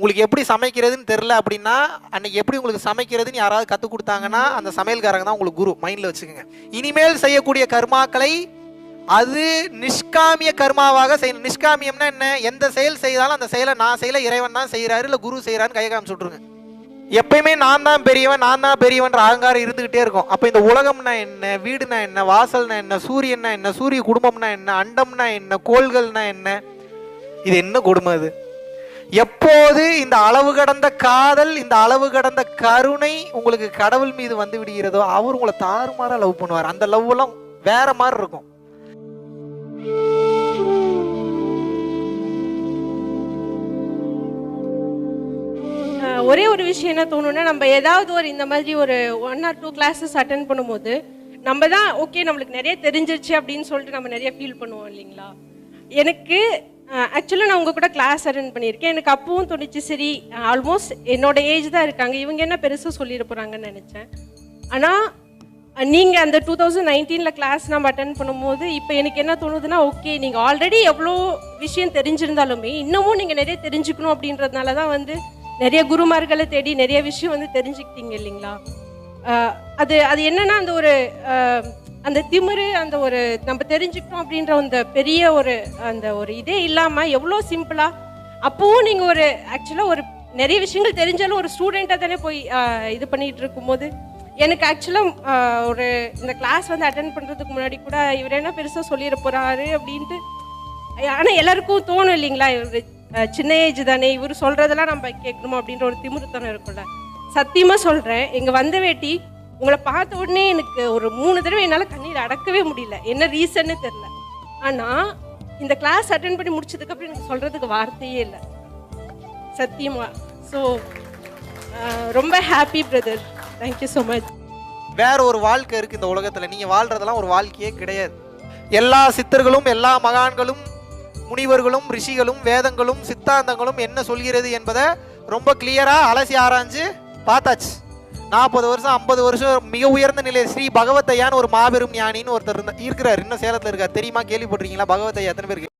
உங்களுக்கு எப்படி சமைக்கிறதுன்னு தெரில அப்படின்னா அன்னைக்கு எப்படி உங்களுக்கு சமைக்கிறதுன்னு யாராவது கற்றுக் கொடுத்தாங்கன்னா அந்த சமையல்காரங்க தான் உங்களுக்கு குரு. மைண்டில் வச்சுக்கோங்க. இனிமேல் செய்யக்கூடிய கர்மாக்களை அது நிஷ்காமிய கர்மாவாக செய்யணும். நிஷ்காமியம்னா என்ன? எந்த செயல் செய்தாலும் அந்த செயலை நான் செய்யல, இறைவன் தான் செய்கிறாரு இல்லை குரு செய்கிறாருன்னு கையை காமிச்சு விட்ருங்க. எப்பயுமே நான் தான் பெரியவன்ற அகங்காரம் இருந்துகிட்டே இருக்கும். அப்போ இந்த உலகம்னா என்ன, வீடுனா என்ன, வாசல்னா என்ன, சூரியன்னா என்ன, சூரிய குடும்பம்னா என்ன, அண்டம்னா என்ன, கோள்கள்னா என்ன, இது என்ன கொடுமை இது? எப்போது இந்த அளவு கடந்த காதல், இந்த அளவு கடந்த கருணை உங்களுக்கு கடவுள் மீது வந்து விடுகிறதோ அவர் உங்களை தாறுமாறா லவ் பண்ணுவார். அந்த லவ் எல்லாம் வேற மாதிரி இருக்கும். ஒரே ஒரு விஷயம் என்ன தோணுன்னா, நம்ம ஏதாவது ஒரு இந்த மாதிரி ஒரு 1 or 2 classes அட்டென்ட் பண்ணும்போது நம்ம தான் ஓகே நம்மளுக்கு நிறைய தெரிஞ்சிருச்சு அப்படின்னு சொல்லிட்டு நம்ம நிறைய ஃபீல் பண்ணுவோம் இல்லைங்களா. எனக்கு ஆக்சுவலாக நான் உங்கள் கூட கிளாஸ் அட்டென்ட் பண்ணியிருக்கேன். எனக்கு அப்பவும் தோணுச்சு, சரி ஆல்மோஸ்ட் என்னோட ஏஜ் தான் இருக்காங்க, இவங்க என்ன பெருசாக சொல்லிட போகிறாங்கன்னு நினச்சேன். ஆனால் நீங்கள் அந்த 2019 கிளாஸ் நம்ம அட்டென்ட் பண்ணும்போது இப்போ எனக்கு என்ன தோணுதுன்னா, ஓகே நீங்கள் ஆல்ரெடி எவ்வளோ விஷயம் தெரிஞ்சிருந்தாலுமே இன்னமும் நீங்கள் நிறைய தெரிஞ்சுக்கணும் அப்படின்றதுனால தான் வந்து நிறைய குருமார்களை தேடி நிறைய விஷயம் வந்து தெரிஞ்சுக்கிட்டீங்க இல்லைங்களா. அது அது என்னன்னா அந்த ஒரு அந்த திமிரு, அந்த ஒரு நம்ம தெரிஞ்சுக்கிட்டோம் அப்படின்ற அந்த பெரிய அந்த ஒரு இதே இல்லாமல் எவ்வளோ சிம்பிளாக அப்போவும் நீங்கள் ஒரு ஆக்சுவலாக ஒரு நிறைய விஷயங்கள் தெரிஞ்சாலும் ஒரு ஸ்டூடெண்ட்டாக தானே போய் இது பண்ணிகிட்டு இருக்கும்போது எனக்கு ஆக்சுவலாக ஒரு இந்த கிளாஸ் வந்து அட்டென்ட் பண்ணுறதுக்கு முன்னாடி கூட இவர் என்ன பெருசாக சொல்லிட போகிறாரு அப்படின்ட்டு. ஆனால் எல்லாருக்கும் தோணும் இல்லைங்களா, இவர் சின்ன ஏஜ் தானே, இவர் சொல்கிறதெல்லாம் நம்ம கேட்கணுமோ அப்படின்ற ஒரு திமிருத்தனம் இருக்கும்ல. சத்தியமாக சொல்கிறேன், எங்கள் வந்த வேட்டி உங்களை பார்த்த உடனே எனக்கு ஒரு 3 தடவை என்னால் கண்ணீர் அடக்கவே முடியல. என்ன ரீசன்னு தெரில. ஆனால் இந்த கிளாஸ் அட்டென்ட் பண்ணி முடிச்சதுக்கப்புறம் எனக்கு சொல்கிறதுக்கு வார்த்தையே இல்லை சத்தியமாக. ஸோ ரொம்ப happy brother, thank you so much. வேற ஒரு வாழ்க்கை இருக்குது இந்த உலகத்தில். நீங்கள் வாழ்கிறதெல்லாம் ஒரு வாழ்க்கையே கிடையாது. எல்லா சித்தர்களும், எல்லா மகான்களும், முனிவர்களும், ரிஷிகளும், வேதங்களும், சித்தாந்தங்களும் என்ன சொல்கிறது என்பதை ரொம்ப கிளியராக அலசி ஆராய்ஞ்சு பார்த்தாச்சு. 40 வருஷம் 50 வருஷம் மிக உயர்ந்த நிலையில் ஸ்ரீ பகவத்தையான்னு ஒரு மாபெரும் ஞானின்னு ஒருத்தர் இருக்கிறார். இன்னும் சேலத்தில் இருக்கார். தெரியுமா? கேள்விப்பட்டிருக்கீங்களா? பகவத்தையா எத்தனை பேருக்கு?